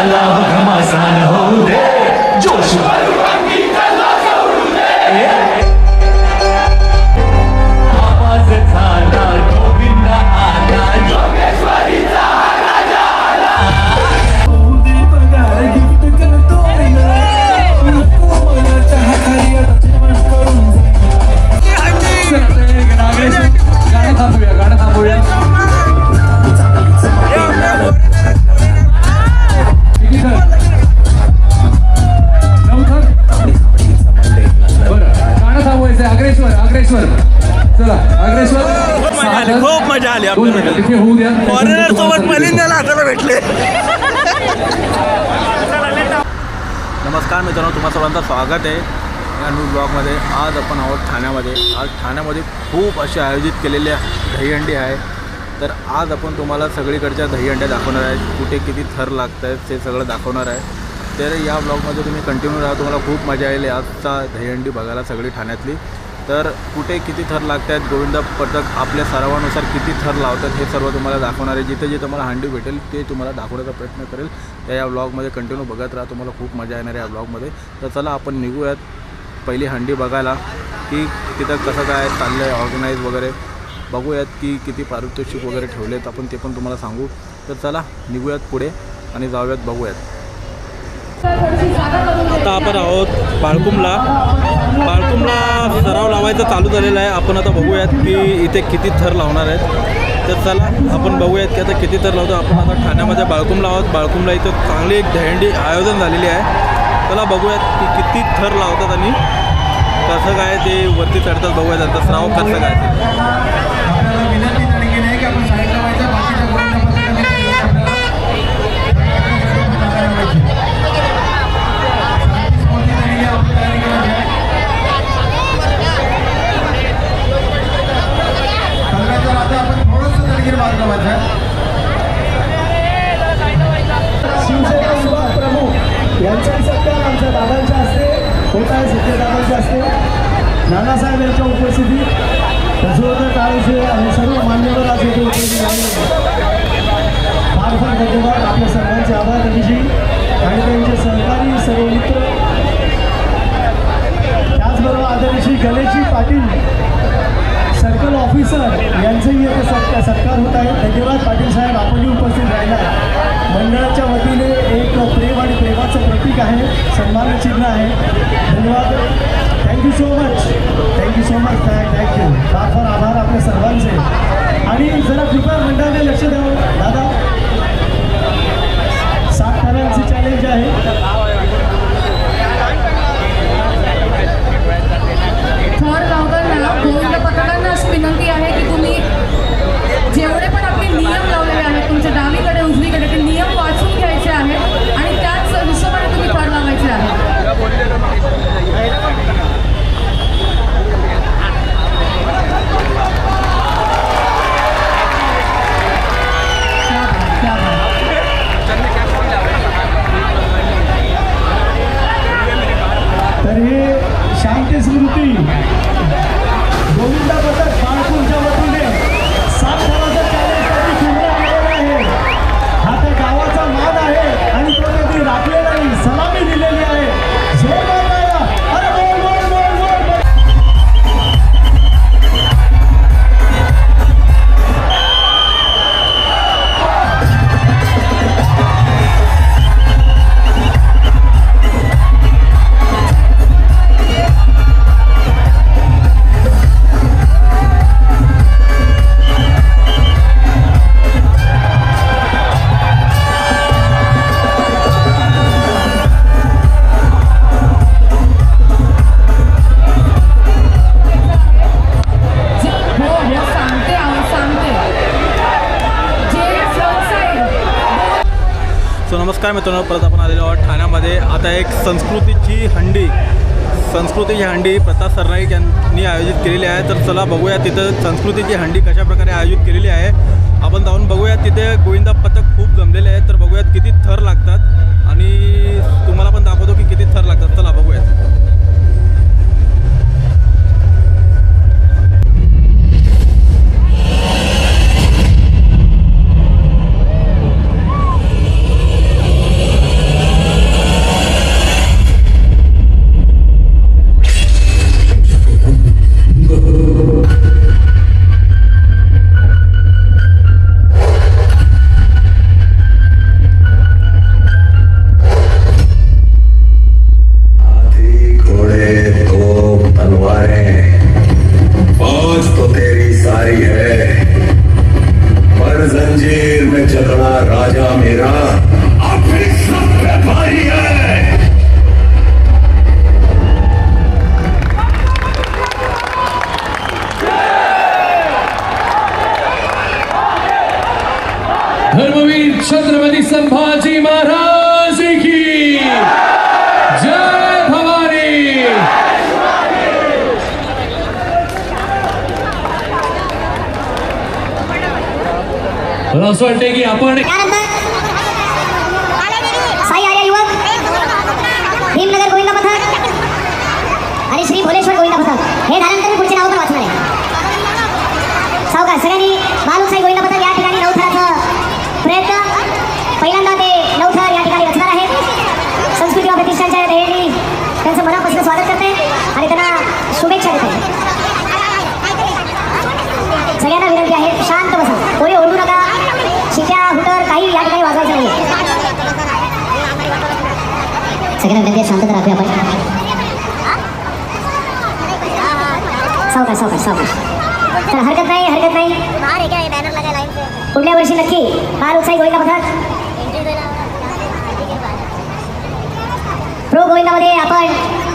तलाव घमासान होऊ दे जोश आवाज झाला गोविंद आला योगेश्वरीचा राजा आला होऊ दे पगार गिफ्ट करतो मनाच्या हातारी जेवण करून गाणं थांबूया खूप मजा आली फॉरेनर सोबत पहिल्यांदा हाताला भेटले. नमस्कार मित्रांनो, तुम्हा सर्वांचं स्वागत आहे या न्यू ब्लॉगमध्ये. आज आपण आहोत ठाण्यामध्ये. आज ठाण्यामध्ये खूप असे आयोजित केलेले दहीहंडी आहे. तर आज आपण तुम्हाला सगळीकडच्या दहीहंड्या दाखवणार आहे. कुठे किती थर लागत आहेत ते सगळं दाखवणार आहे. तर या ब्लॉगमध्ये तुम्ही कंटिन्यू राहा, तुम्हाला खूप मजा येईल आजचा दहीहंडी बघायला सगळी ठाण्यातली. तर कुठे किती थर लागत आहेत, गोविंद पथक आपल्या सरावानुसार किती थर लावतात हे सर्व तुम्हाला दाखवणार आहे. जिथे जिथे तुम्हाला हंडी भेटेल ते तुम्हाला दाखवण्याचा प्रयत्न करेल. या ब्लॉगमध्ये कंटिन्यू बघत राहा, तुम्हाला खूप मजा येणार आहे या ब्लॉगमध्ये. तर चला आपण निघूयात पहिली हंडी बघायला की तिथं कसं काय चाललं आहे, ऑर्गनाईज वगैरे बघूयात की किती पारितोषिक वगैरे ठेवलेत आपण ते पण तुम्हाला सांगू. तर चला निघूयात पुढे आणि जाऊयात बघूयात. आता आपण आहोत बाळकुमला सराव लावायचा चालू झालेला आहे. आपण आता बघूयात की इथे किती थर लावणार आहेत. तर चला आपण बघूयात की आता किती थर लावतो. आपण आता ठाण्यामध्ये बाळकुमला आहोत. बाळकुमला इथं चांगली एक दहीहंडी आयोजन झालेली आहे. चला बघूयात की किती थर लावतात आणि कसं काय ते वरती चढतात. बघूयात आता सराव कसं काय ते. शिवसेना विभाग प्रमुख यांचाही सत्कार आमच्या दादांच्या हस्ते होत आहे. सत्य दादांच्या हस्ते नानासाहेब यांच्या उपस्थितीत जोरदार टाळीचे आणि सर्व मान्यवर आज येथे उपस्थित झाले. फार फार धन्यवाद. आपल्या सर्वांचे आभार त्यांची आणि त्यांचे सहकारी सर्व मित्र. त्याचबरोबर आदरणीय गणेशजी पाटील सर्कल ऑफिसर यांचंही येथे सत्कार होत आहे. धन्यवाद पाटील साहेब, आपणही उपस्थित राहिला. मंडळाच्या वतीने एक प्रेम आणि प्रेमाचं प्रतीक आहे, सन्मान चिन्ह आहे. धन्यवाद. Thank you so much. थँक्यू. फार फार आभार आपल्या सर्वांचे. आणि जरा कृपया मंडळाने लक्ष द्यावं. दादा 7 थरांची चॅलेंज आहे. थर लावताना गोविंद पथकांना अशी विनंती आहे की तुम्ही जेवढे पण आपले नियम लावलेले आहेत तुमच्या डावीकडे उजवीकडे ते नियम वाचून घ्यायचे आहेत आणि त्याच हिशोबाने तुम्ही थर लावायचे आहे. तर हे शांती स्मृती गोविंद पथक बाळकुमच्या वतीने 7 थराचा चॅलेंज केंद्र आलेला आहे. हा त्या गावाचा मान आहे आणि तो त्यांनी राखलेला नाही, सलामी दिलेली आहे. जोरदार टाळ्या. अरे बोल बोल बोल बोल. नमस्कार मित्रांनो, परत आपण आलेलो आहोत ठाण्यामध्ये. आता एक संस्कृतीची हंडी प्रताप सरनाईक यांनी आयोजित केलेली आहे. तर चला बघूया तिथं संस्कृतीची हंडी कशा प्रकारे आयोजित केलेली आहे. आपण जाऊन बघूयात. तिथे गोविंदा पथक खूप जमलेले आहेत. तर बघूयात किती थर लागतात आणि तुम्हाला पण दाखवतो की किती थर लागतात. चला बघूयात. धर्मवीर छत्रपती संभाजी महाराज की जय भवानी. मला असं वाटतंय की आपण साई आर्या युवक भीमनगर गोविंदा पथक आणि श्री भोलेश्वर गोविंदा पथक हे झाल्यानंतर मी पुढचे नाव पण वाचणार आहे. सावकाश सगळ्यांनी बालुसाई गोविंदा पथक या ठिकाणी नवथराचं प्रयत्न पहिल्यांदा ते नवथर या ठिकाणी रचणार आहेत. संस्कृती व प्रतिष्ठानच्या ध्येयांनी त्यांचं मनापासून स्वागत करते आणि त्यांना शुभेच्छा देते. सगळ्यांना विनंती आहे शांत बसा, कोणी ओरडू नका, शिट्या हुटर काही या ठिकाणी वाजवायचं नाही. सगळ्यांना विनंती आहे शांतता राखूया आपण. सावकाश सावकाश सावकाश. तर हरकत नाही हरकत नाही. पुढल्या वर्षी नक्की बाल उत्साही गोविंदा पथक प्रो गोविंदामध्ये आपण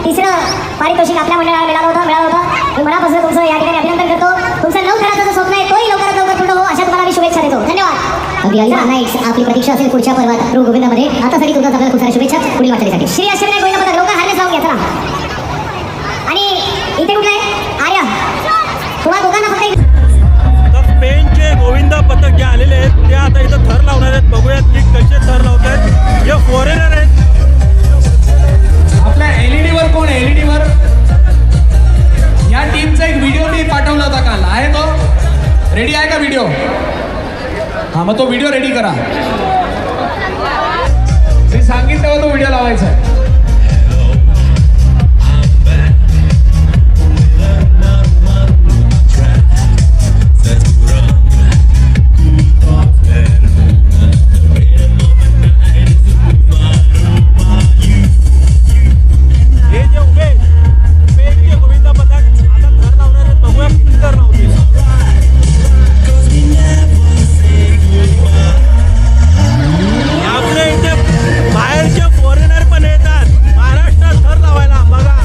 तिसरं पारितोषिक आपल्या मंडळाला मिळालं होतं. मी मनापासून तुमचं या ठिकाणी अभिनंदन करतो. तुमचं नवथराचं जो स्वप्न आहे तोही लवकरात लवकर पूर्ण हो अशा तुम्हाला मी शुभेच्छा देतो. धन्यवाद. अगदी आपली प्रतीक्षा असेल पुढच्या पर्वात प्रो गोविंदामध्ये. आतासाठी तुमचा आपल्याला खूप साऱ्या शुभेच्छा पुढील वाटचालीसाठी. श्री अष्टविनायक गोविंदा पथक लवकर हारले जाऊन घ्या चला. आणि इथे कुठलं आहे आर्या, तुम्हाला दोघांना फक्त स्पेनचे गोविंदा पथक जे आलेले आहेत ते आता इथं थर लावणार आहेत. बघूयात की कसे थर लावत आहेत. हे फॉरेनर आहेत. आपल्या LED वर कोण आहे? LED वर या टीमचा एक व्हिडिओ मी पाठवला होता काल. आहे तो रेडी आहे का व्हिडिओ? हा मग तो व्हिडिओ रेडी करा. मी सांगितलं तेव्हा तो व्हिडिओ लावायचा आहे. हे जे उभे स्पेनचे गोविंदा पथक आता थर लावणार आहेत. बघूया किती थर लावतील. आपल्या इथे बाहेरचे फॉरेनर पण येतात महाराष्ट्रात थर लावायला. बघा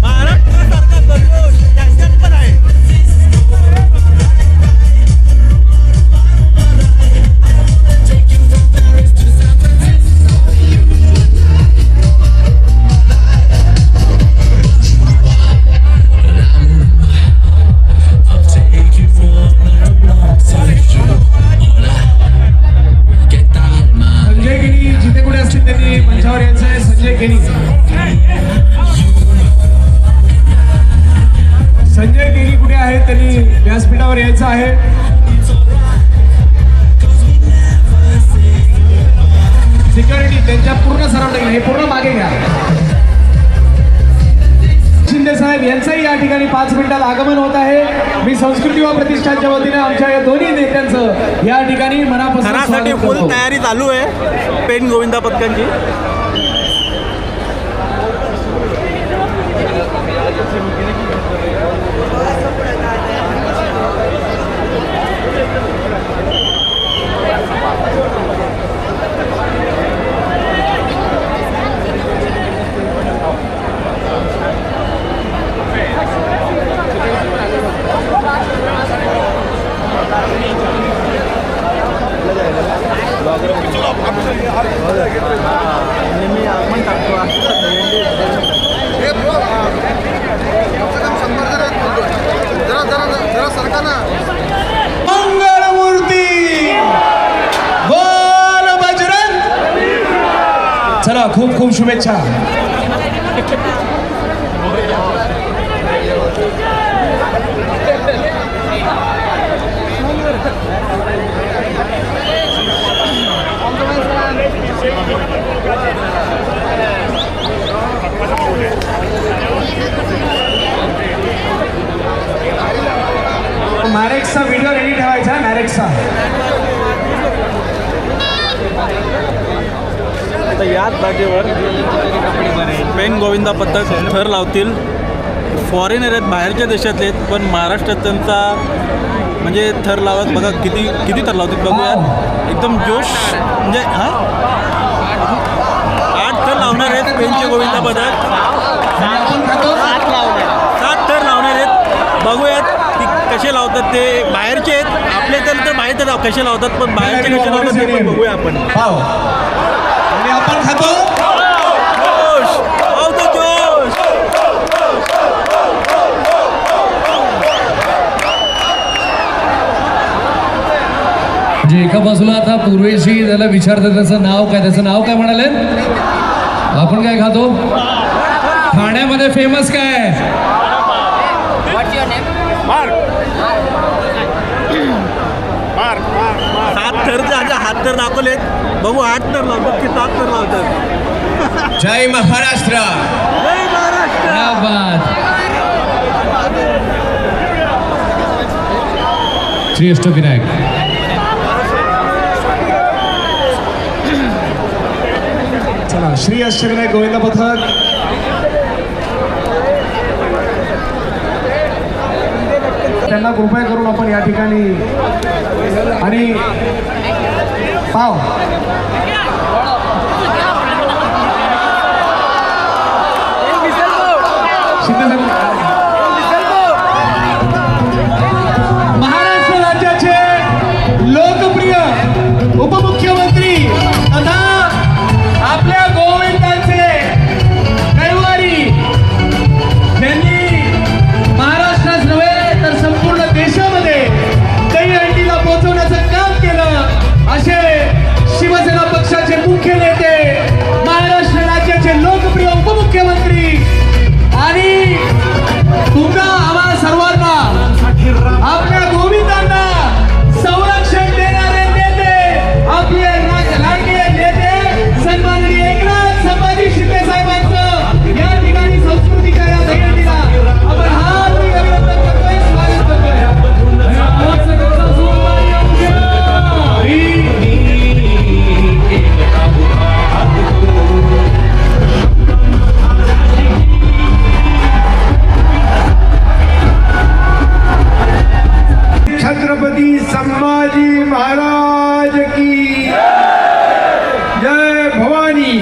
महाराष्ट्रासारखा जल्लोष त्यांच्यात पण आहे. संजय गिनी जिथे कुठे असतील त्यांनी मंचावर यायचं आहे. संजय गिनी कुठे आहेत? त्यांनी व्यासपीठावर यायचं आहे. सिक्युरिटी त्यांच्या पूर्ण सराउंडिंग हे पूर्ण मागे घ्या. शिंदे साहेब यांचंही या ठिकाणी 5 मिनिटात आगमन होत आहे. मी संस्कृती व प्रतिष्ठानच्या वतीने आमच्या या दोन्ही नेत्यांचं या ठिकाणी मनापासून थरासाठी स्वागत फुल करतो. तयारी चालू आहे स्पेन गोविंदा पथकांची. मंगळमूर्ती बोल बजरंग. चला खूप खूप शुभेच्छा. मॅरेक्सचा व्हिडिओ रेडी ठेवायचा. मॅरेक्सचा आता याच जागेवर स्पेन गोविंदा पथक थर लावतील. फॉरेनर आहेत, बाहेरच्या देशातले आहेत, पण महाराष्ट्रात त्यांचा म्हणजे थर लावत बघा किती किती थर लावतील बघूया. एकदम जोश म्हणजे 8 थर लावणार आहेत स्पेनचे गोविंदा पथक. कसे लावतात ते बाहेरचे आहेत, आपले तर बाहेर तर कसे लावतात, पण बाहेरचे कसे लावतात ते पण बघूया आपण. पाव आणि आपण खातो. जोश लावतो जोश. म्हणजे एका बाजूला आता पूर्वेशी त्याला विचारतात त्याचं नाव काय, त्याचं नाव काय म्हणाले, आपण काय खातो, ठाण्यामध्ये फेमस काय, सात थर हात तर दाखवलेत, बघू 8 थर लावतात की 7 थर लावतात. जय महाराष्ट्र. जय महाराष्ट्र. क्या बात. श्री अष्टविनायक. चला श्री अष्टविनायक गोविंद पथक त्यांना कृपया करून आपण या ठिकाणी आणि पाव महाराष्ट्र राज्याचे लोकप्रिय उपमुख्यमंत्री तथा आपल्या गोविंदांचे कैवारी, त्यांनी महाराष्ट्रात नव्हे तर संपूर्ण देशामध्ये दहीहंडीला पोहोचवण्याचं काम केलं. असे शिवसेना पक्षाचे मुख्य नेते, महाराष्ट्र राज्याचे लोकप्रिय उपमुख्यमंत्री आणि तुमचा आम्हा सर्वांना आपल्या गोविंदांना संरक्षण देणारे नेते, आपले लाडके नेते सन्माननीय एकनाथ संभाजी शिंदे साहेबांचं या ठिकाणी संस्कृतीच्या या दहीहंडीला आपण हार्दिक अभिनंदन करतोय, स्वागत करतोय. छत्रपती संभाजी महाराज की जय भवानी.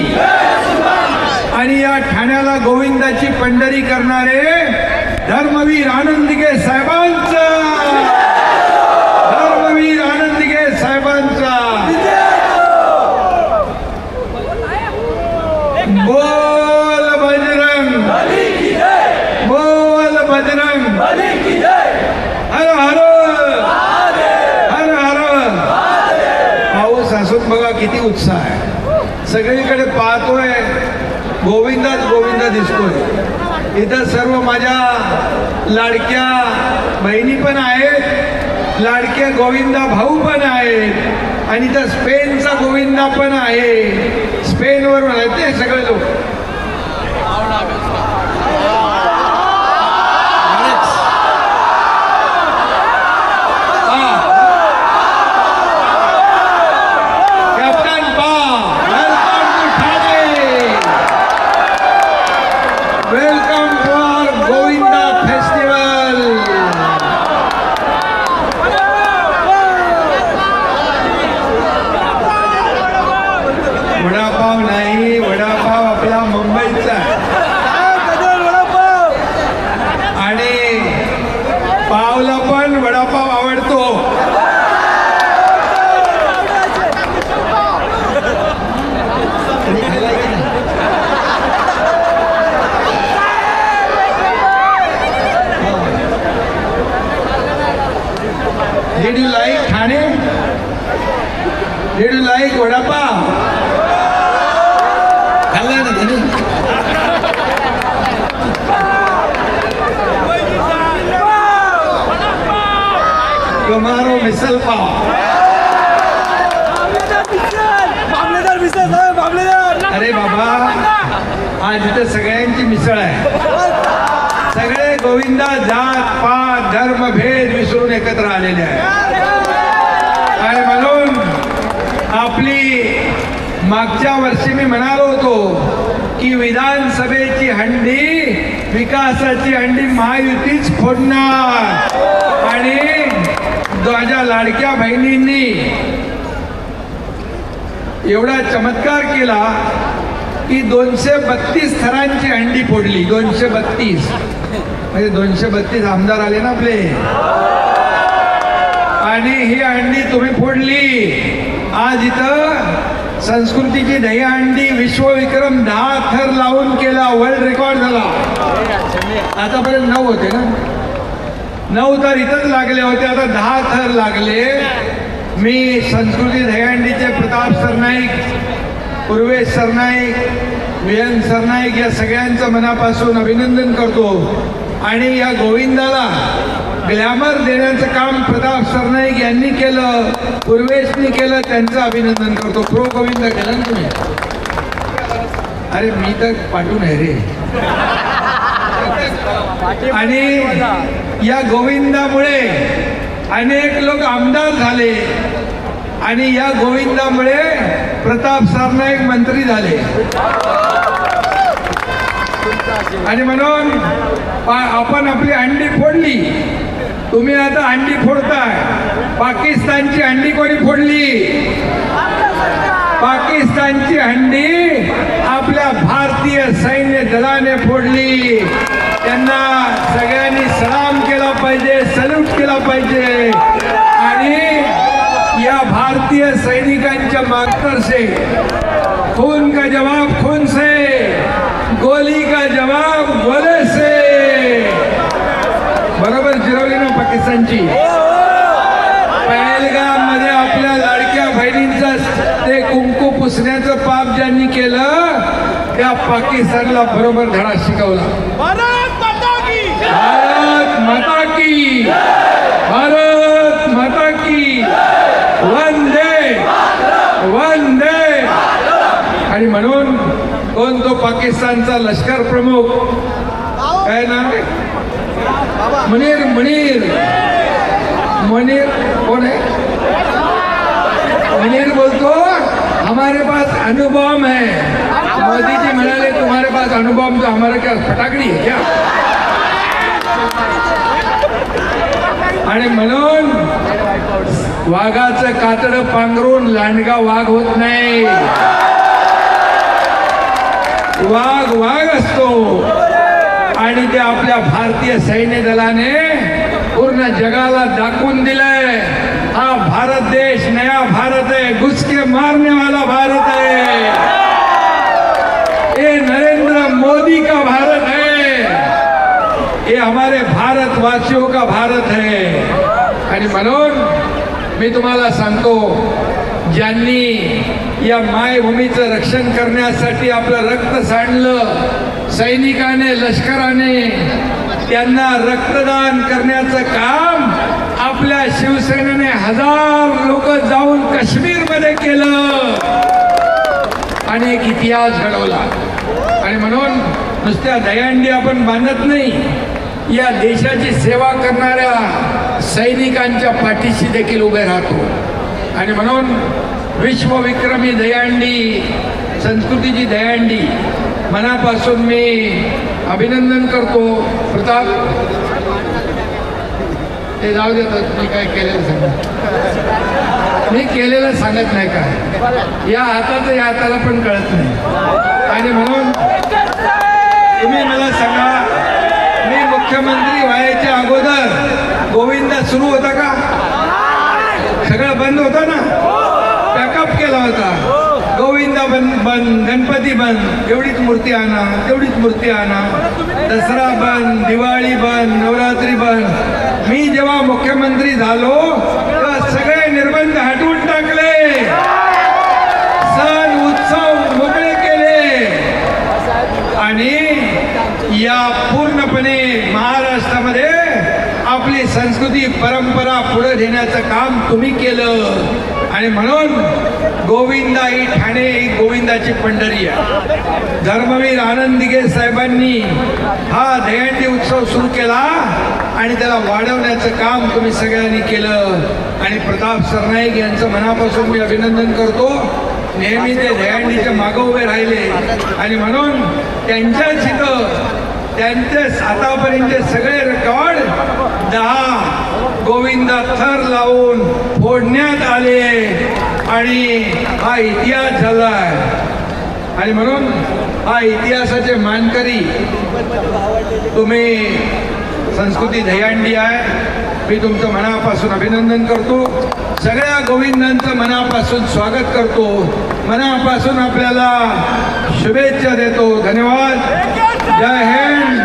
आणि या ठाण्याला गोविंदाची पंढरी करणारे धर्मवीर आनंदगे साहेबांचा, धर्मवीर आनंदगे साहेबांचा बोल बजरंग, बोल बजरंग, हर हर हर हर. पाऊस असून बघा किती उत्साह आहे, सगळीकडे पाहतोय गोविंदाच गोविंदा दिसतोय. इथं सर्व माझ्या लाडक्या बहिणी पण आहेत, लाडक्या गोविंदा भाऊ पण आहेत आणि इथं स्पेनचा गोविंदा पण आहे. स्पेनवरून आहेत ते सगळे लोक. Welcome for Govinda festival. Vada pav नाही, वडापाव आपला मुंबईचा आणि पावला पण वडापाव आवडतो. Did you like Thane? Did you like vada pav? खाल्ला ना त्याने? तुम्हारो मिसल पाव. अरे बाबा, आज इथं सगळ्यांची मिसळ आहे. सगळे गोविंदा जात पात धर्म भेद विसरून एकत्र आलेले आहेत. आणि म्हणून आपली मागच्या वर्षी मी म्हणालो होतो की विधानसभेची हंडी, विकासाची हंडी महायुतीच फोडणार. आणि माझ्या लाडक्या बहिणींनी एवढा चमत्कार केला की 232 थरांची हंडी फोडली. 232 म्हणजे 232 आमदार आले ना आपले. आणि ही अंडी तुम्ही फोडली. आज इथं संस्कृतीची दहीहंडी विश्वविक्रम 10 थर लावून केला, वर्ल्ड रेकॉर्ड झाला. आतापर्यंत 9 होते ना, 9 तर इथंच लागले होते, आता 10 थर लागले. मी संस्कृती दहीहंडीचे प्रताप सरनाईक, पूर्वेश सरनाईक, वियन सरनाईक या सगळ्यांचं मनापासून अभिनंदन करतो. आणि या गोविंदाला ग्लॅमर देण्याचं काम प्रताप सरनाईक यांनी केलं, पूर्वेशनी केलं, त्यांचं अभिनंदन करतो. प्रो गोविंद केलं ना तुम्ही? अरे मी तर पाठवून आहे रे. आणि या गोविंदामुळे अनेक लोक आमदार झाले आणि या गोविंदामुळे प्रताप सरनाईक मंत्री झाले. आणि म्हणून आपण आपली अंडी फोडली. तुम्ही आता अंडी फोडताय. पाकिस्तानची अंडी कोणी फोडली? पाकिस्तानची अंडी आपल्या भारतीय सैन्य दलाने फोडली. त्यांना सगळ्यांनी सलाम केला पाहिजे, सल्यूट केला पाहिजे. आणि या भारतीय सैनिकांच्या मागतर से खून का जवाब खून से, गोली का जवाब गोले से. बरोबर जिरवली ना पाकिस्तानची. पहलगाम मध्ये आपल्या लाडक्या बहिणींचं ते कुंकू पुसण्याचं पाप ज्यांनी केलं त्या पाकिस्तानला बरोबर धडा शिकवला. भारत माता की, भारत माता की, वंदे वंदे. आणि म्हणून कोण तो पाकिस्तानचा लष्कर प्रमुख काय नाव आहे? मुनीर मुनीर मुनीर कोण आहे? मुनीर बोलतो हमारे पास अणुबॉम्ब है. मोदी जी म्हणाले तुम्हारे पास अणुबॉम्ब तो हमारा क्या फटाकडी है क्या? आणि म्हणून वाघाचं कातडं पांघरून लांडगा वाघ होत नाही. वाघ वाघ असतो. आणि ते आपल्या भारतीय सैन्य दलाने पूर्ण जगाला दाखवून दिलंय. हा भारत देश नया भारत है, घुस के मारने वाला भारत है. ये नरेंद्र मोदी का भारत है, ये हमारे भारतवासियों का भारत है. आणि म्हणून मी तुम्हाला सांगतो, ज्यांनी या मायभूमीचं रक्षण करण्यासाठी आपलं रक्त सांडलं, सैनिकाने लष्कराने त्यांना रक्तदान करण्याचं काम आपल्या शिवसेनेने 1000 लोक जाऊन काश्मीरमध्ये केलं आणि एक इतिहास घडवला. आणि म्हणून नुसत्या दहीहंडी आपण बांधत नाही, या देशाची सेवा करणाऱ्या सैनिकांच्या पाठीशी देखील उभे राहतो. आणि म्हणून विश्वविक्रमी दहीहंडी, संस्कृतीची दहीहंडी मनापासून मी अभिनंदन करतो. प्रताप ते जाऊ देतात, मी काय केलेलं सांगत, मी केलेलं सांगत नाही काय. या हाताचं या हाताला पण कळत नाही. आणि म्हणून तुम्ही मला सांगा, मी मुख्यमंत्री व्हायच्या अगोदर गोविंदा सुरू होता का? सगळं बंद होतं ना, पॅकअप केला होता. गोविंदा बंद, गणपती बंद, एवढीच मूर्ती आणा, तेवढीच मूर्ती आणा. दसरा बंद, दिवाळी बंद, नवरात्री बंद. मी जेव्हा मुख्यमंत्री झालो तेव्हा सगळे निर्बंध हटवून टाकले, सण उत्सव मोकळे केले. आणि या पूर्णपणे महाराष्ट्रामध्ये आपली संस्कृती परंपरा पुढे नेण्याचं काम तुम्ही केलं. आणि म्हणून गोविंदा ही ठाणे ही गोविंदाची पंढरी आहे. धर्मवीर आनंद दिघे साहेबांनी हा दहीहंडी उत्सव सुरू केला आणि त्याला वाढवण्याचं काम तुम्ही सगळ्यांनी केलं. आणि प्रताप सरनाईक यांचं मनापासून मी अभिनंदन करतो. नेहमी ते दहीहंडीच्या मागं उभे राहिले आणि म्हणून त्यांच्याच इथं त्यांचे आतापर्यंतचे सगळे रेकॉर्ड 10 गोविंदा थर लावून फोडण्यात आले आणि हा इतिहास झाला. आणि म्हणून हा इतिहासाचे मानकरी तुम्ही संस्कृती दहीहंडी आहे. मी तुमचं मनापासून अभिनंदन करतो. सगळ्या गोविंदांचं मनापासून स्वागत करतो. मनापासून आपल्याला शुभेच्छा देतो. धन्यवाद. जय हिंद,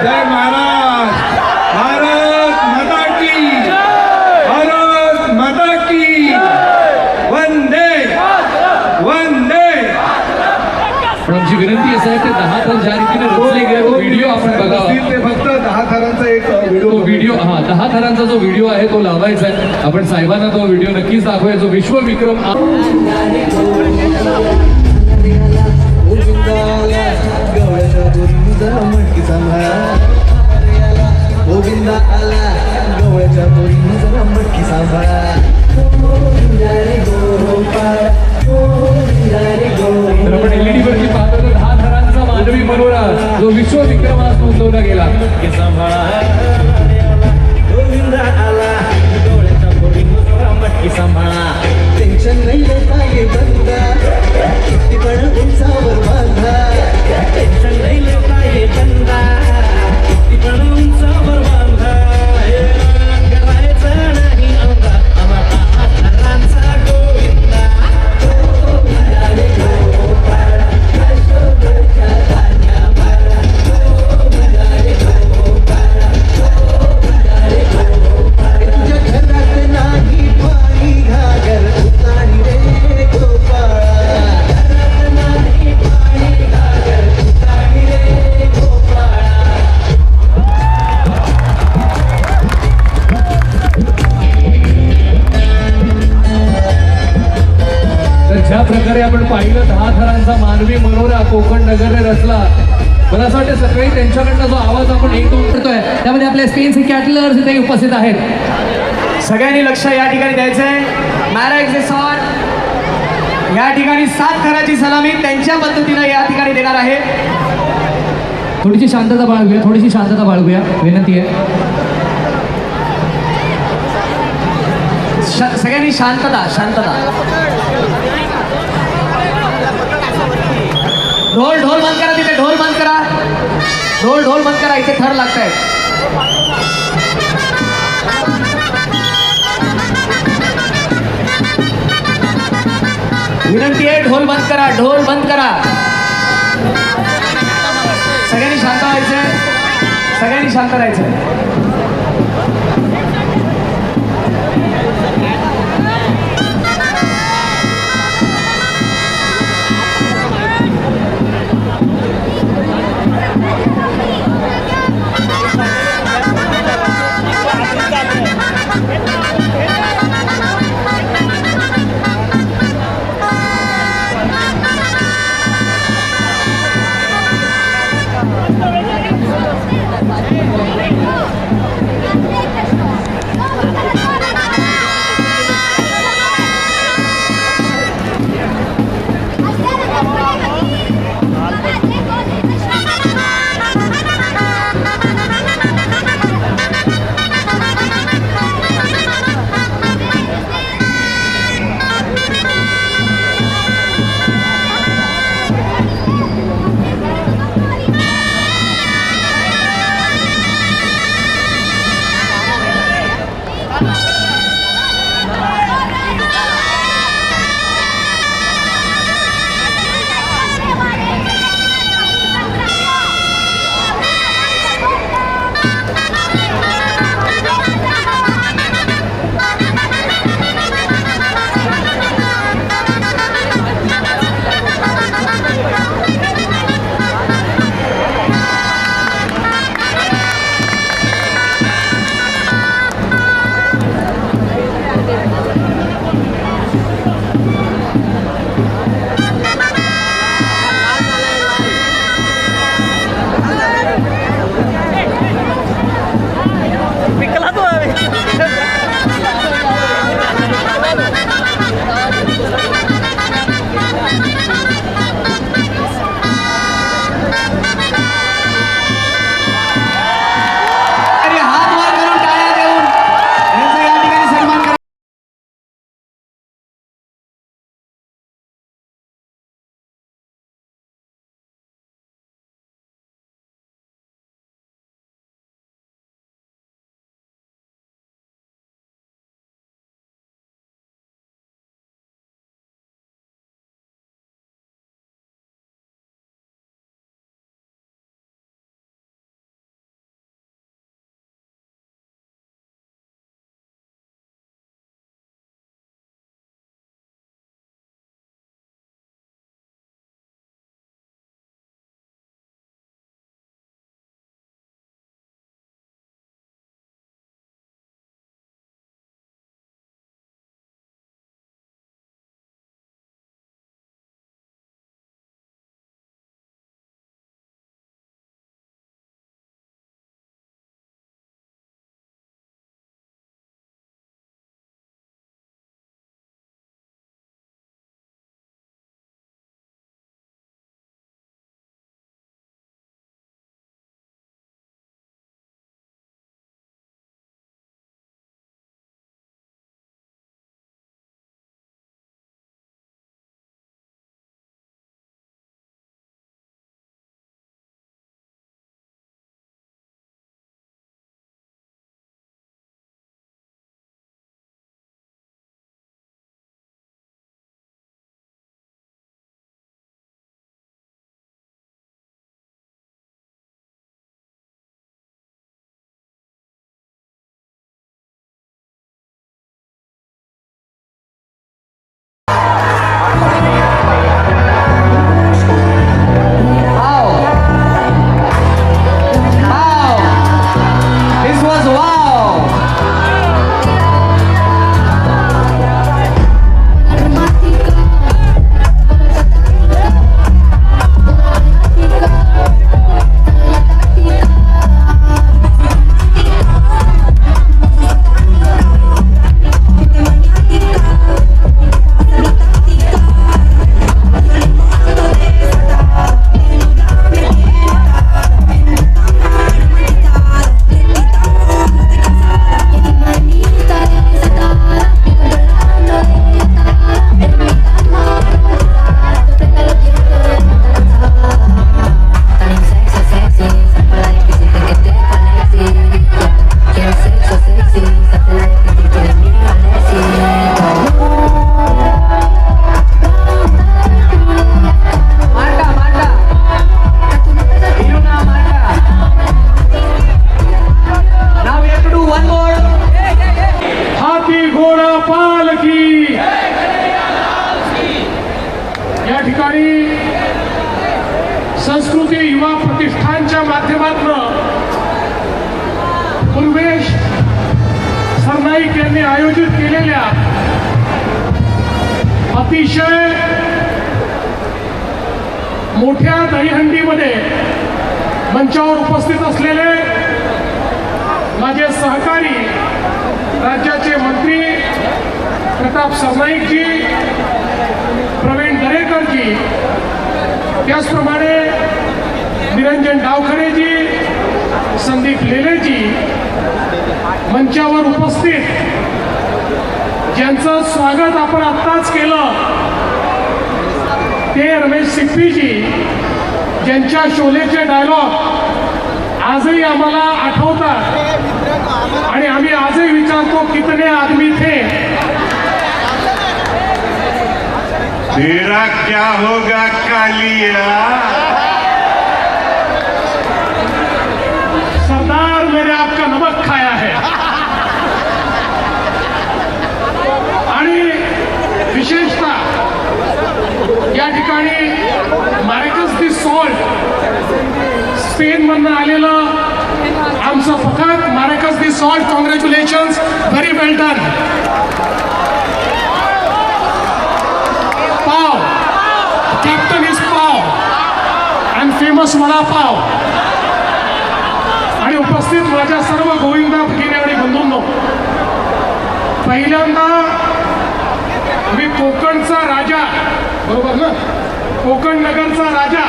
जय महाराष्ट्र. भारत माता की, भारत माता की. वंदे वंदे. पण आमची विनंती असं आहे ते 10 थर ज्या रीतीने रचले गेले तो व्हिडिओ आपण बघावा. ते फक्त 10 थरांचा एक तो व्हिडिओ 10 थरांचा जो व्हिडिओ आहे तो लावायचा आहे. आपण साहेबांना तो व्हिडिओ नक्कीच दाखवूया जो विश्वविक्रम गोविंदा आला गवळ्याच्या बोरीनं जरा मटकी सांभाळा. तर आपण एलईडी वरती पाहतो तर 10 थरांचा मानवी मनोरा जो विश्वविक्रम आज नोंदवला गेला. गोविंदा आला गवळ्याच्या बोरीनं जरा मटकी सांभाळा. टेन्शन नाही लेता ये बंदा किती पण उंचावर बांधा. टेन्शन नाही लेता ये बंदा किती पण उंचावर बांधा. करायचं नाही औंधा आम्हाला हातांचा गोविंदा. तुझ्या घरात नाही पाणी घागर उतारी रे गोपाळा. घरात नाही पाणी घागर उतारी रे गोपाळा. तर ज्या प्रकारे आपण पाहिलं 10 थरांचा मानवी मनोरा कोकण नगरने रचला. मला असं वाटतं सकाळी त्यांच्याकडनं जो आवाज आपण एकदम करतोय त्यामध्ये आपले स्पेनचे कॅटलर्स इथे उपस्थित आहेत. सगळ्यांनी लक्ष या ठिकाणी द्यायचंय. मॅरेज सॉन या ठिकाणी 7 थराची सलामी त्यांच्या पद्धतीनं या ठिकाणी देणार आहे. थोडीशी शांतता बाळगूया, थोडीशी शांतता बाळगूया, विनंती आहे. सगळ्यांनी शांतता. ढोल बंद करा. तिथे ढोल बंद करा. ढोल बंद करा. इथे थर लागतायत. विनंती आहे ढोल बंद करा. सगळ्यांनी शांत व्हायचंय. सगळ्यांनी शांत राहायचंय. ठिकाणी संस्कृती युवा प्रतिष्ठानच्या माध्यमातून पूर्वेश सरनाईक यांनी आयोजित केलेल्या अतिशय मोठ्या दहीहंडीमध्ये मंचावर उपस्थित असलेले माझे सहकारी राज्याचे मंत्री प्रताप सरनाईकजी, प्रवीण दरेकरजी, त्याचप्रमाणे निरंजन डावखरेजी, संदीप लेलेजी, मंचावर उपस्थित ज्यांचं स्वागत आपण आत्ताच केलं ते रमेश सिप्पीजी, ज्यांच्या शोलेचे डायलॉग आजही आम्हाला आठवतात आणि आम्ही आजही विचारतो कितने आदमी थे. तेरा क्या होगा कालिया, सरदार मैंने आपका नमक खाया है. आणि विशेषतः या ठिकाणी मार्कस दी सॉल्ट स्पेनमधनं आलेलं आमचं पथक, मार्कस दी सॉल्ट, कॉंग्रॅच्युलेशन्स, व्हेरी वेल डन. पाव, कॅप्टन इज पाव अँड फेमस वडापाव. आणि उपस्थित माझ्या सर्व गोविंदा भगिनी आणि बंधूंनो, पहिल्यांदा मी कोकणचा राजा, बरोबर ना, कोकण नगरचा राजा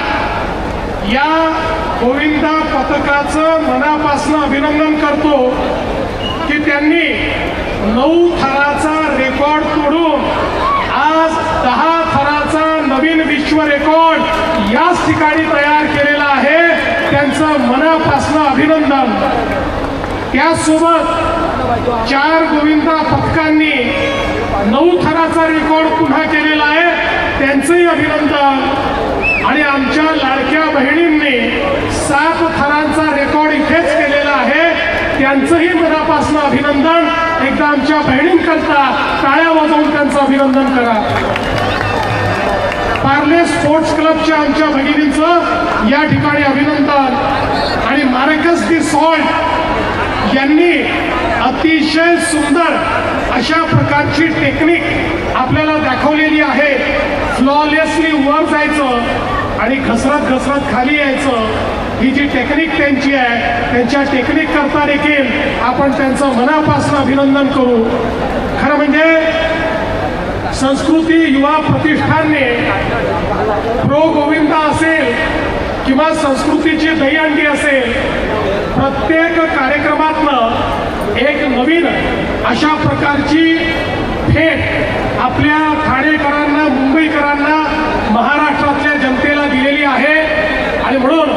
या गोविंदा पथकाचं मनापासून अभिनंदन करतो की त्यांनी 9 थराचा रेकॉर्ड तोडून आज 10 थराचा नवीन विश्व रेकॉर्ड याच ठिकाणी तयार केलेला आहे. त्यांचं मनापासून अभिनंदन. त्याचसोबत 4 गोविंदा पथकांनी 9 थराचा रेकॉर्ड पुन्हा केलेला आहे, त्यांचंही अभिनंदन. आणि आमच्या लाडक्या बहिणींनी 7 थरांचा रेकॉर्ड इथेच केलेला आहे, त्यांचंही मनापासून अभिनंदन. एकदा आमच्या बहिणींकरता टाळ्या वाजवून त्यांचं अभिनंदन करा. पार्ले स्पोर्ट्स क्लबच्या आमच्या भगिनींचं या ठिकाणी अभिनंदन. आणि मार्कस दी सॉल्ट यांनी अतिशय सुंदर अशा प्रकारची टेक्निक आपल्याला दाखवलेली आहे. फ्लॉलेसली वर जायचं आणि घसरत घसरत खाली यायचं, ही जी टेक्निक त्यांची आहे, त्यांच्या टेक्निक करता देखील आपण त्यांचं मनापासून अभिनंदन करू. खरं म्हणजे संस्कृती युवा प्रतिष्ठानने प्रो गोविंदा असेल किंवा संस्कृतीची दहीहंडी असेल, प्रत्येक कार्यक्रमातनं एक नवीन अशा प्रकारची भेट आपल्या ठाणेकरांना, मुंबईकरांना, महाराष्ट्रातल्या जनतेला दिलेली आहे. आणि म्हणून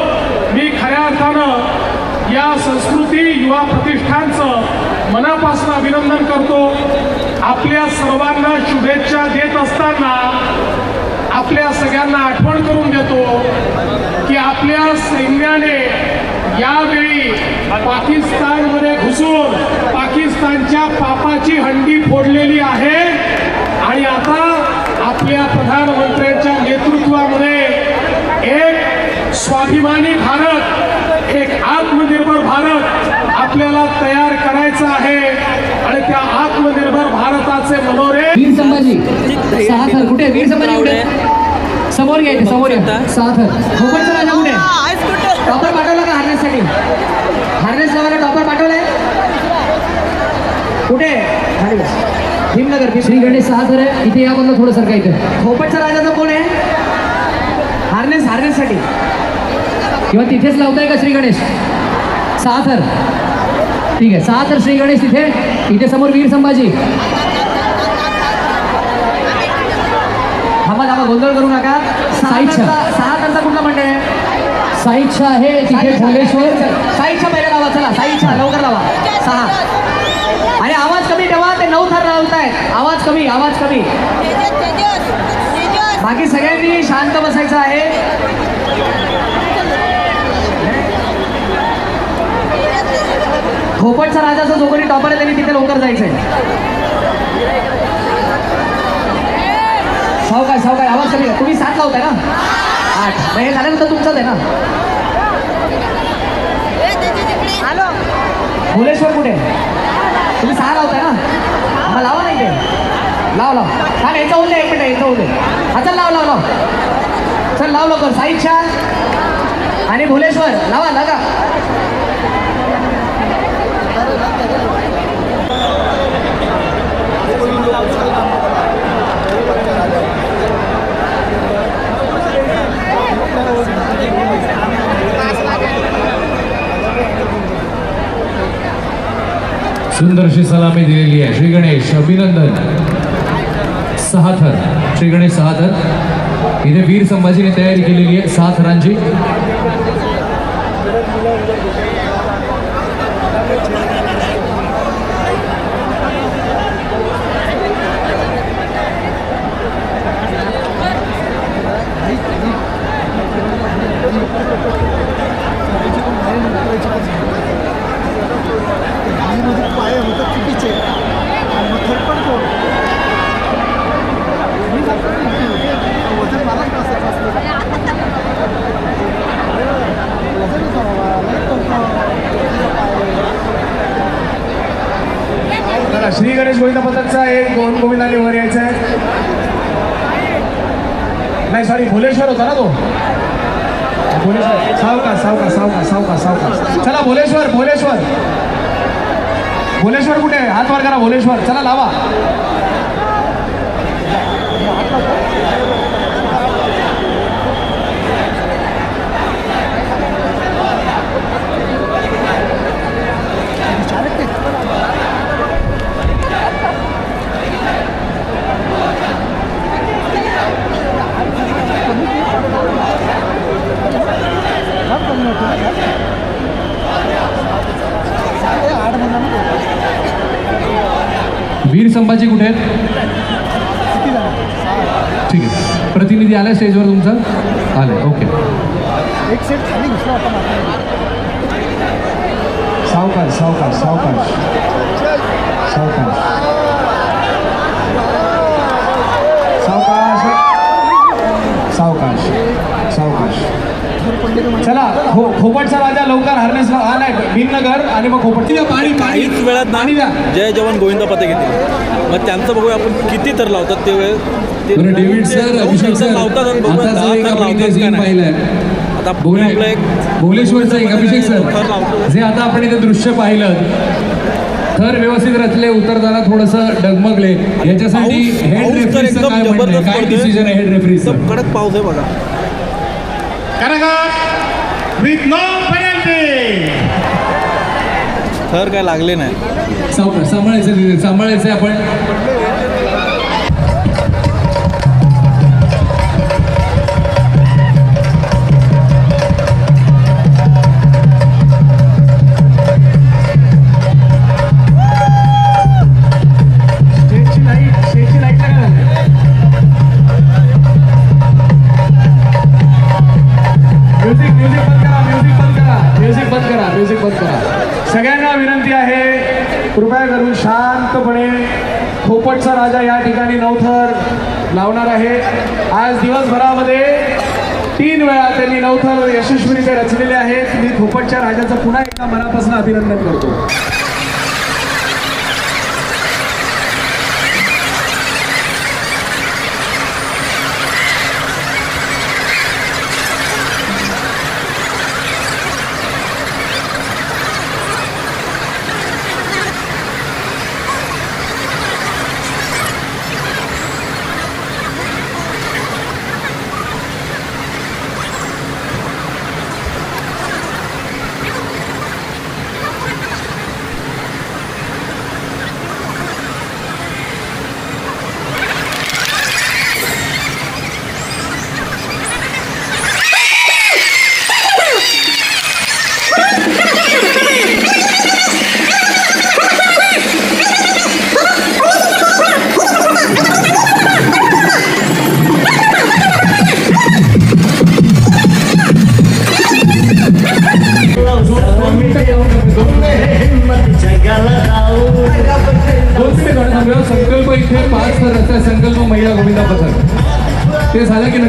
मी खऱ्या अर्थानं या संस्कृती युवा प्रतिष्ठानचं मनापासून अभिनंदन करतो. आपल्या सर्वांना शुभेच्छा देत असताना आपल्या सगळ्यांना आठवण करून देतो की आपल्या सैन्याने यावेळी पाकिस्तानमध्ये घुसून पाकिस्तानच्या पापाची हंडी फोडलेली आहे. आणि आता आपल्या प्रधानमंत्र्यांच्या नेतृत्वामध्ये एक स्वाभिमानी भारत, एक आत्मनिर्भर भारत आपल्याला तयार करायचा आहे. आणि त्या आत्मनिर्भर भारताचे मनोरे वीर संभाजी 6 थर कुठे? वीर संभाजी कुठे? समोर घ्यायचे, समोर या. 6 थर. कोकणचा राजा कुठे? टॉपर पाठवला का हार्नेससाठी? हार्नेस लावायला टॉपर पाठवलाय कुठे? भीमनगर. श्री गणेश 6 थर आहे. इथे या बंद थोडं सरका. इथे खोपटचा राजाचा कोण आहे? हार्नेससाठी किंवा तिथेच लावताय का श्री गणेश? 6 थर. ठीक आहे, 6 थर श्री गणेश तिथे. इथे समोर वीर संभाजी. थांबा, गोंधळ करू नका. 6 थरचा कुठला मंडळ आहे? साईच्छा आहे तिथे भोलेश्वर. साईच्छा पहिला लावा, चला साईच्छा लवकर लावा. 6. आणि आवाज कमी ठेवा, ते 9 थर लावतायत. आवाज कमी, आवाज कमी. बाकी सगळ्यांनी शांत बसायचं आहे. खोपटचा राजाचा जो कोणी टॉपर आहे त्यांनी तिथे लवकर जायचंय. सावकाश आवाज कमी करा. तुम्ही 7 लावताय ना 8 मग हे झाल्यानंतर तुमचंच आहे ना. भुलेश्वर कुठे तुम्ही 6 लावताय ना मग लावा नाही ते लाव हा यायचं होऊ दे 1 मिनिट यायचं होऊ दे. हा चल लाव चल लाव लवकर. साईच्या आणि भुलेश्वर लावा लागा. सुंदरशी सलामी दिलेली आहे. श्री गणेश अभिनंदन. 6 थर श्री गणेश 6 थर. इथे वीर संभाजीने तयारी केलेली आहे 6 थरांची. श्री गणेश गोविंद पथकचा एक गोविंदाने वर यायचा आहे. नाही सॉरी भुलेश्वर होता ना तो. भुलेश्वर सावकाश. चला भुलेश्वर कुठे आहे? हात वर करा. भुलेश्वर चला लावा. वीर संभाजी कुठे आहेत? ठीक आहे. प्रतिनिधी आला स्टेजवर तुमचा आलाय. ओके. एक सेट खाली घुसला होता. सावकाश. चला खोपटचा राजा लवकर हार्नेस हा नाही भीमनगर आणि मग खोपट. पाणी काहीच वेळात पाणी द्या. जय जवान गोविंदा पथक येतील. मग त्यांचं बघूया आपण किती थर लावतात ते वेळ. बरं डेव्हिड सर अभिषेक सर लावतात आणि आता जो एक आपण इथे सीन पाहिलंय आता भुवनेश्वरचं एक अभिषेक सर जे आता आपण इथे दृश्य पाहिलं थर व्यवस्थित रचले उतरताना थोडंसं डगमगले याच्यासाठी हेड रेफरीचं काय म्हणणं आहे? काय डिसिजन आहे हेड रेफरीचं? कडक पाऊस आहे बघा. With no penalty. थर काय लागले नाही. सांभाळायचं आपण. सगळ्यांना विनंती आहे कृपया करून शांतपणे. खोपटचा राजा या ठिकाणी 9 थर लावणार आहे. आज दिवसभरामध्ये 3 वेळा त्यांनी 9 थर यशस्वीरित्या रचलेले आहेत. मी खोपटच्या राजाचं पुन्हा एकदा मनापासून अभिनंदन करतो.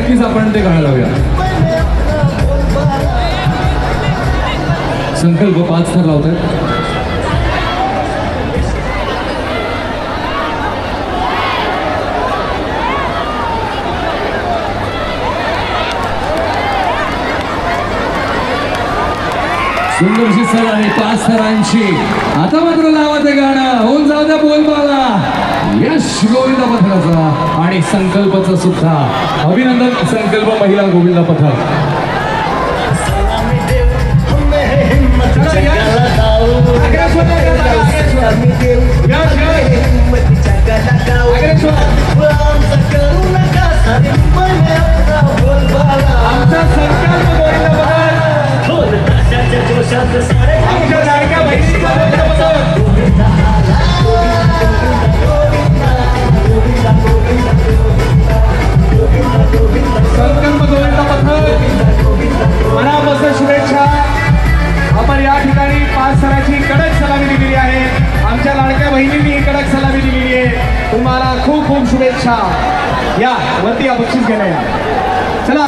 नक्कीच आपण ते गाणं लावूया. संकल्प 5 थर लावतात. सुंदरशी सर आहे 5 थरांची. आता मात्र लावा ते गाणं. होऊन जाऊ द्या बोलबाला. यश गोविंद पथकाचा आणि संकल्पचं सुद्धा अभिनंदन. संकल्प महिला गोविंद पथक. आमचा संकल्प गोविंद पथक आमच्या लाडक्या बहिणीचा गोविंद पथक. संकल्प गोविंद पथक मनापासून शुभेच्छा. आपण या ठिकाणी 5 थराची कडक सलामी दिलेली आहे. आमच्या लाडक्या बहिणींनी ही कडक सलामी दिलेली आहे. तुम्हाला खूप खूप शुभेच्छा. या वरती या बक्षीस घ्यायला या. चला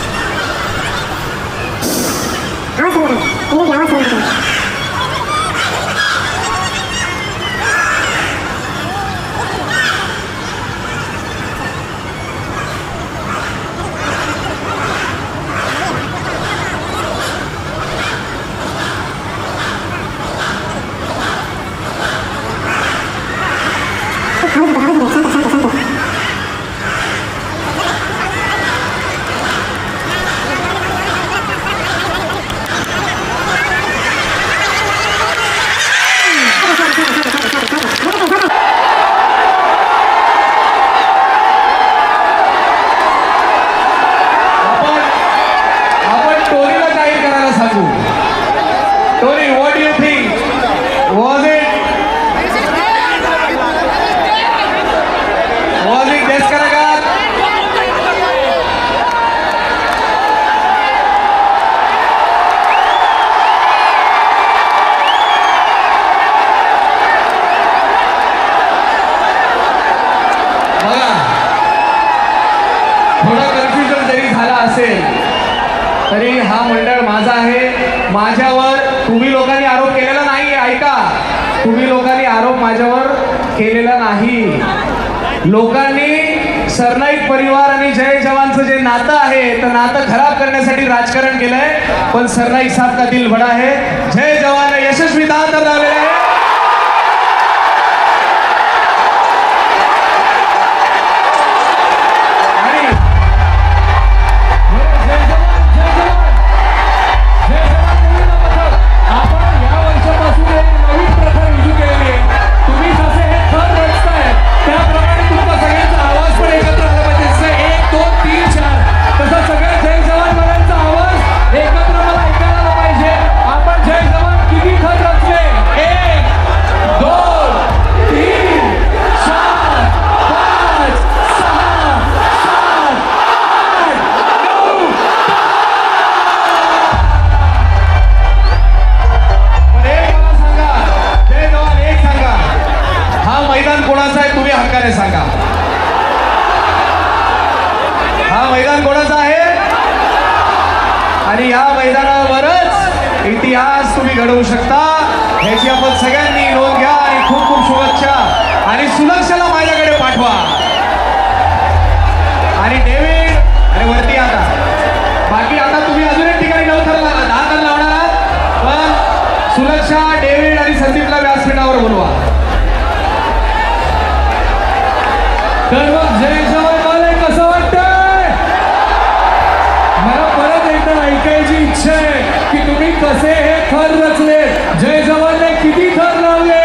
तरी हा मंडळ माझा आहे. माझ्यावर तुम्ही लोकांनी आरोप केलेला नाही. ऐका, तुम्ही लोकांनी आरोप माझ्यावर केलेला नाही. लोकांनी सरनाईक परिवार आणि जय जवानचं जे नातं आहे तर नातं खराब करण्यासाठी राजकारण केलंय. पण सरनाईक साहब का दिल बडा है. जय जवान यशस्वी दान तर लावलेलं आहे. सांगा, हा मैदान कोणाचा आहे आणि या मैदानावरच इतिहास तुम्ही घडवू शकता. ह्याची आपण सगळ्यांनी नोंद घ्या आणि खूप खूप शुभेच्छा. आणि सुलक्षाला माझ्याकडे पाठवा. आणि डेव्हिड आणि वरती आता बाकी आता तुम्ही अजून एक ठिकाणी 9 थर 10 थर लावणार आहात. पण सुलक्षा, डेव्हिड आणि संदीपला व्यासपीठावर बोलवा. तर मग जय जवान मला कसं वाटतंय? मला परत एकदा ऐकायची इच्छा आहे की तुम्ही कसे हे थर रचले. जय जवानने किती थर लावले?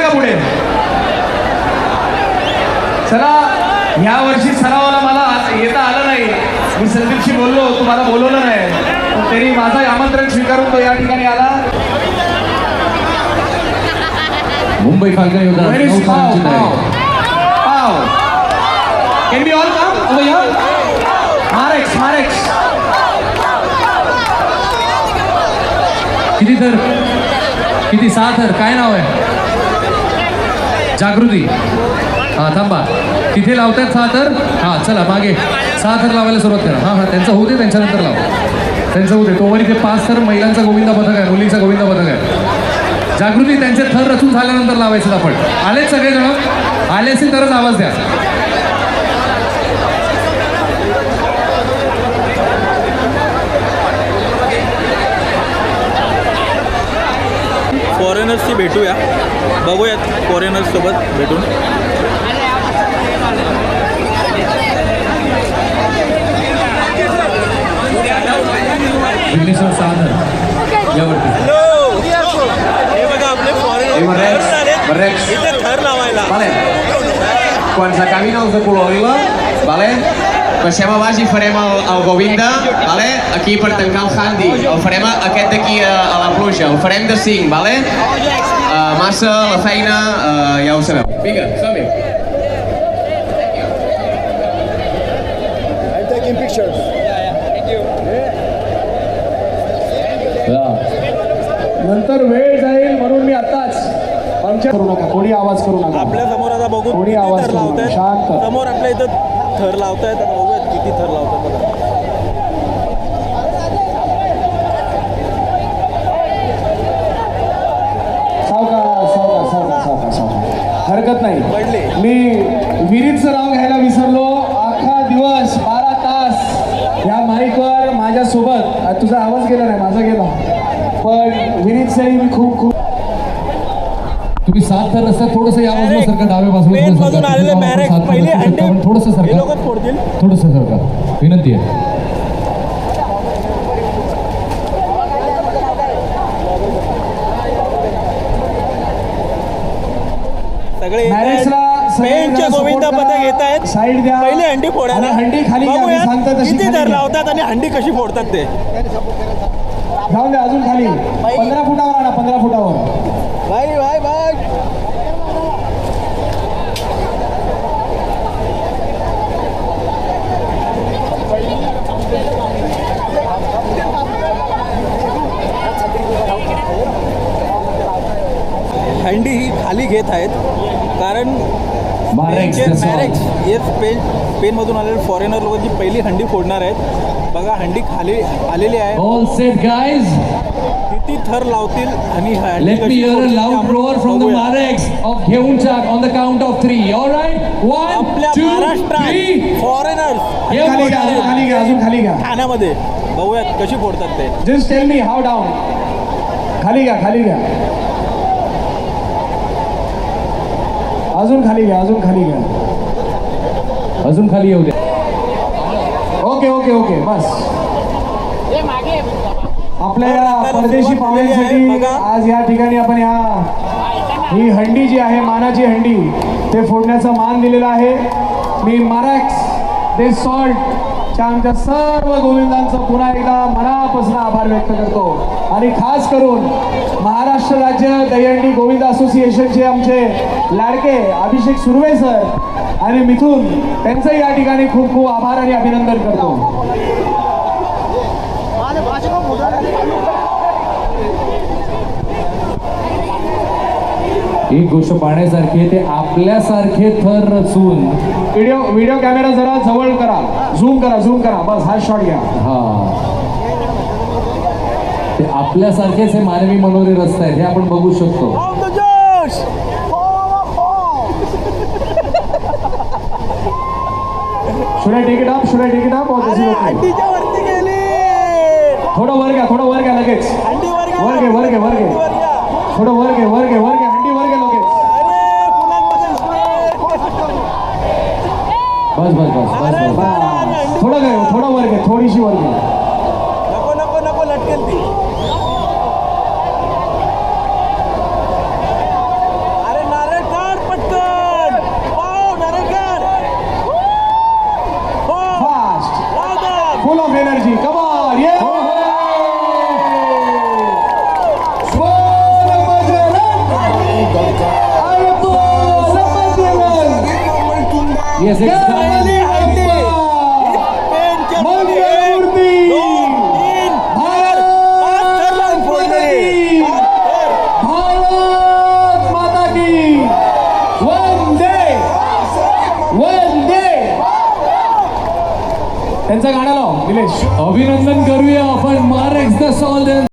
या पुढे. चला, ह्या वर्षी सरावाला मला येता आलं नाही. मी संदीपशी बोललो, तुम्हाला बोलवलं नाही, पण तरी माझं आमंत्रण स्वीकारून तो या ठिकाणी आला. मुंबई फाल्कन योद्धा Where is 9 थरांची Pau? तयारी. Pau. Can we all come over here? Marex. किती 6 थर. काय नाव आहे? जागृती. हा थांबा, तिथे लावतात 6 थर. हा चला मागे 6 थर लावायला सुरुवात करा. हा त्यांचं होऊ दे, त्यांच्यानंतर लावा. त्यांचं होऊ दे. तोवर इथे 5 थर महिलांचा गोविंदा पथक आहे, मुलींचा गोविंदा पथक आहे. जागृती, त्यांचे थर रचून झाल्यानंतर लावायचं आपण. आलेच सगळेजण? आले असेल तरच आवाज द्या. फॉरेनर्सशी भेटूया, बघूयात फॉरेनर्स सोबत भेटून. विघ्नेश्वर 6 थर यावरती. हे बघा आपले फॉरेनर्स इथे थर लावायला. Quan s'acabi els de color lila, vale? Passem a baix i farem el Govinda, vale? Aquí per tancar el handi. El farem aquest d'aquí a la pluja. El farem de 5, vale? Massa, la feina, ja ho sabeu. Vinga, som-hi. नंतर वेळ जाईल म्हणून मी आताच आमच्या करू नका, कोणी आवाज करू नका. आपल्या समोर आता बघू कोणी किती आवाज थर करू नका, लावतायत. शांत. समोर आपल्या इथं थर लावतायत. आता बघूयात किती थर लावतात बघा. सावकाश. हरकत नाही. पडले. मी विहिरीचं नाव घ्यायला विसरलो. अख्खा दिवस 12 तास या माईकवर माझ्यासोबत. तुझा आवाज गेला नाही, माझा गेला. पण विहिरीचंही मी खूप तुम्ही 7 थर रस्त्यात थोडंसं या बाजूला सरका, डाव्या बाजूला पेन थोडंसं मधून सरका. आलेले तिथे मॅरेक्स आपण 7 पहिले थर हंडी आपण थोडंसं हे सरका, लोकच फोडतील. थोडंसं सरका, विनंती आहे. सगळे मॅरेक्सला पेनचे गोविंदा पथक येत आहेत. साईड द्या. पहिले हंडी फोडायला. आणि हंडी खाली घ्या. मी बघूयात सांगतो तशी किती खाली थर घ्या. लावतात आणि हंडी कशी फोडतात ते. जाऊन द्या अजून खाली. 15 फुटावर आणा, 15 फुटावर. भाई हंडी ही खाली घेत आहेत कारण Marex, that's all. मॅरेक्स हे स्पेनमधून आलेले फॉरेनर लोक जी पहिली हंडी फोडणार आहेत. बघा हंडी खाली आलेली आहे. All set guys, किती थर लावतील आणि हंडी let me कशी hear a फोडतील ते loud आपण roar from the बघूया. Marex of Gheunchak on the count of 3. All right, 1, आपल्या 2, 3. महाराष्ट्रात फॉरेनर्स खाली घ्या, अजून खाली घ्या, अजून खाली घ्या. ठाण्यामध्ये बघूयात कशी फोडतात ते. Just tell me how down. खाली घ्या, खाली घ्या. अजून खाली घ्या, अजून खाली घ्या. अजून खाली येऊ द्या. ओके बस. आपल्या या परदेशी पाहुण्यांसाठी आज या ठिकाणी आपण ही हंडी जी आहे, मानाची हंडी, ते फोडण्याचा मान दिलेला आहे. मी मॅरेक्स दे सॉल्टच्या आमच्या सर्व गोविंदांचं पुन्हा एकदा मनापासून आभार व्यक्त करतो. आणि खास करून महाराष्ट्र राज्य दहीहंडी गोविंद असोसिएशनचे आमचे लाडके अभिषेक सुर्वे सर आणि मिथून, त्यांचंही या ठिकाणी खूप खूप आभार आणि अभिनंदन करतो. एक गोष्ट पाहण्यासारखी आहे, ते आपल्यासारखे थर रचून. व्हिडिओ कॅमेरा जरा जवळ करा, झूम करा, बस हा शॉट घ्या. हा, ते आपल्यासारखेच हे मानवी मनोरे रस्ते आहेत, हे आपण बघू शकतो. Should I take it up? Or this is okay? हंडीच्या वरती गेली. थोडं वर घ्या लगेच. हंडी वर घ्या. वर घे. हंडी वर घ्या. थोडं वर घे. हंडी वर घे लगेच. अरे पुण्यामध्ये बस. थोडं वर घे, थोडीशी वर घे. नको लटकेल ती. अरे Yes, it's त्यांचं गाणं लाव निलेश. अभिनंदन करूया आपण. मार्क्स द सॉल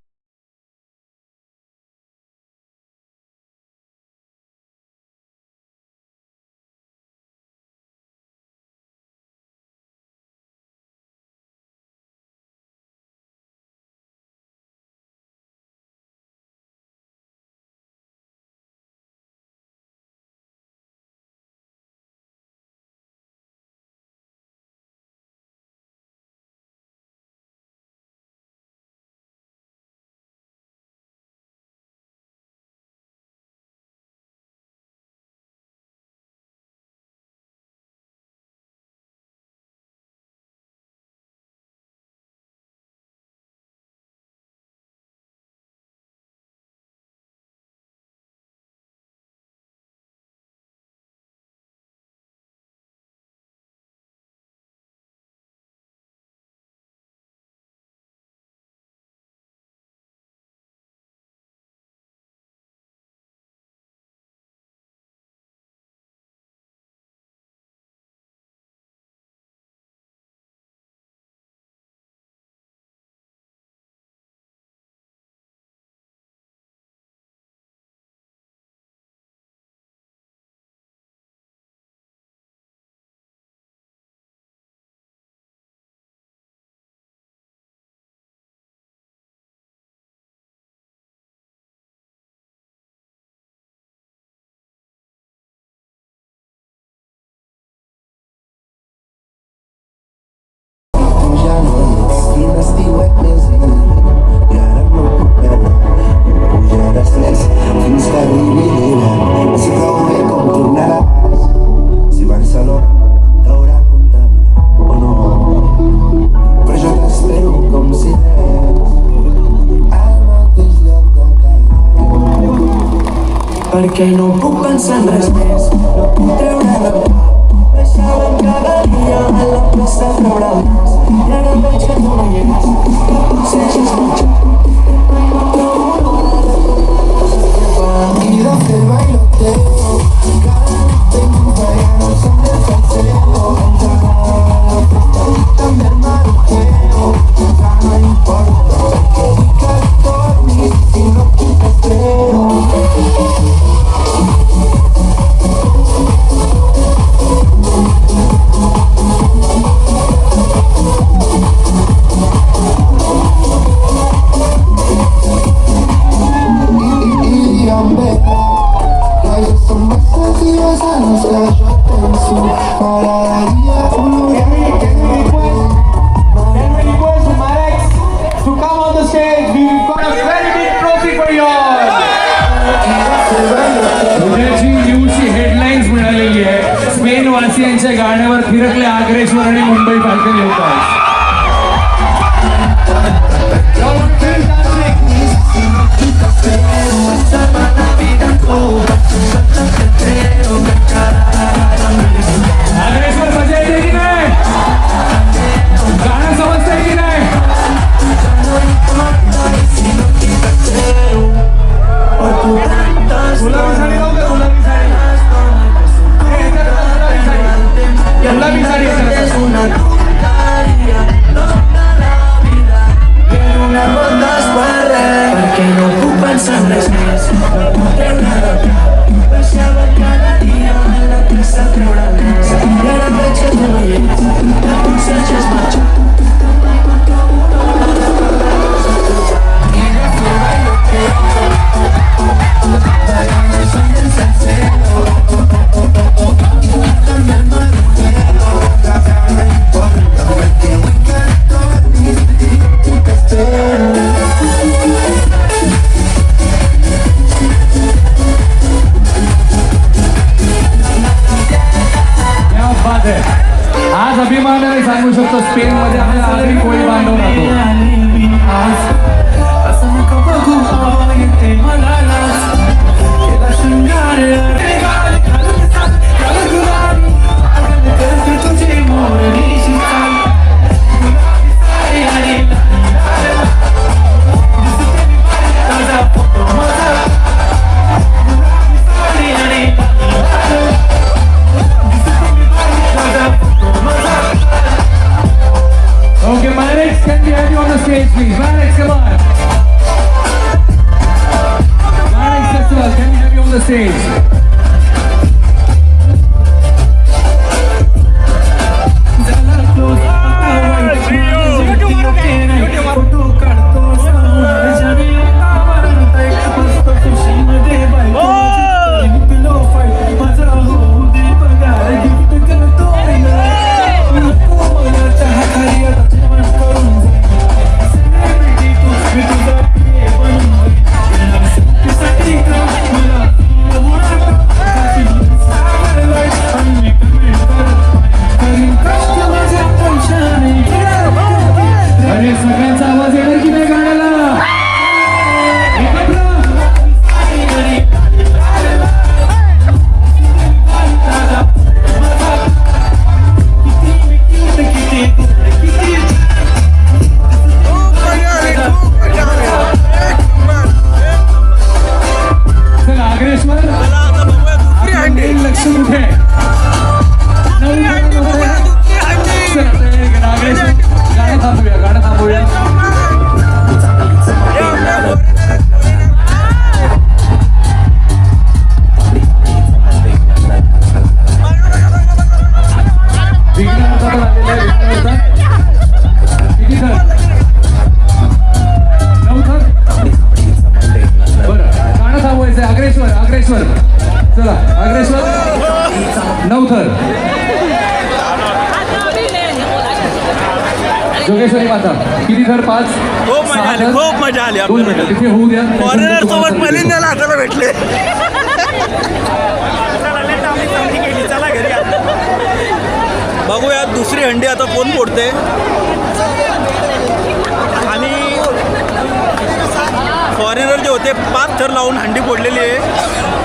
perquè no puc pensar en res més, no puc treure la por. Baixàvem cada dia a la plaça a treure el nas, i ara veig que tu no hi eres, que potser ja has marxat. I de fer el bailoteo, cada nit tengo fallas en el falseo, ens agrada la festa i també el maroteo, ja no importa, perquè vull que tornis i no puc estreo. वासियांच्या गाण्यावर फिरकले आग्रेश्वर आणि Mumbai falcon येतात. आग्रेश्वर मजा येते की नाही? गाणं समजतंय की नाही? Perquè no puc pensar en res més, no puc treure la por. Baixava cada dia a la plaça a treure el nas, i ara veig que tu no hi eres, que potser ja has marxat. I de fer el bailoteo, ballamos en el salseo, i també el maroteo, ja no importa, perquè vull que tornis i t'espero. आज अभिमानाने सांगू शकतो Spain मध्ये आपला आगरी कोळी बांधव राहतो. चला अग्रेसर नवथर जोगेश्वरी माता किती थर 5 खूप मजा आली, खूप मजा आली 2 मिनिटं तिथे होऊ द्या फॉरेनर सोबत मलिंगाला हाताला भेटले. चला घरी बघूया दुसरी हंडी आता कोण फोडते. आणि फॉरेनर जे होते 5 थर लावून हंडी फोडलेली आहे.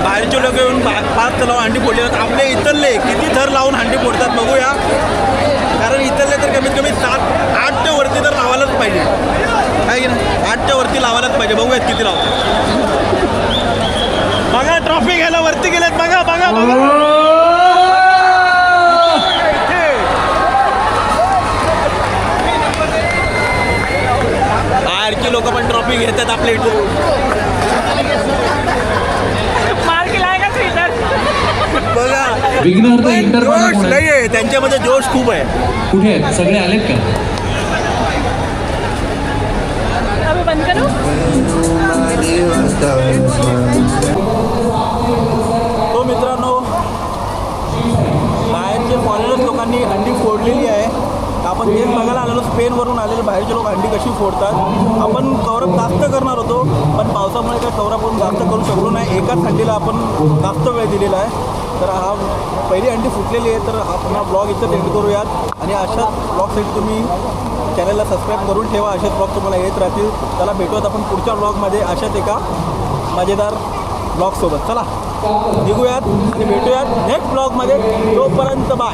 बाहेरचे लोक येऊन 5 थर लावून हंडी फोडले. आपले इथले किती थर लावून हंडी फोडतात बघूया. कारण इथले तर कमीत कमी 7-8च्या वरती तर लावायलाच पाहिजे, आहे की नाही? 8च्या वरती लावायलाच पाहिजे. बघूयात किती लावतात. बघा ट्रॉफी घ्यायला वरती गेलेत. बघा बघा बघा. बाहेरची लोक पण ट्रॉफी घेतात आपल्या इथून. बघा विघ्नहर्ता इंटर जोश नाही आहे त्यांच्यामध्ये, जोश खूप आहे. कुठे आहेत सगळे आलेत का तो मित्रांनो बाहेरचे फॉरेनर्स लोकांनी हंडी फोडलेली आहे. आपण तेच बघायला आलेलो. स्पेनवरून आलेले बाहेरचे लोक हंडी कशी फोडतात. आपण कव्हरअप जास्त करणार होतो पण पावसामुळे काय कव्हरअप आपण जास्त करू शकलो नाही. एकाच हंडीला आपण जास्त वेळ दिलेला आहे. तर हा पहिली हंडी फुटलेली आहे. तर आपण हा ब्लॉग इथं एंड करूयात. आणि अशाच ब्लॉगसाठी तुम्ही चॅनलला सबस्क्राईब करून ठेवा. असेच ब्लॉग तुम्हाला येत राहतील. त्याला भेटूयात आपण पुढच्या ब्लॉगमध्ये अशाच एका मजेदार ब्लॉगसोबत. चला निघूयात आणि भेटूयात नेक्स्ट ब्लॉगमध्ये. तोपर्यंत बाय.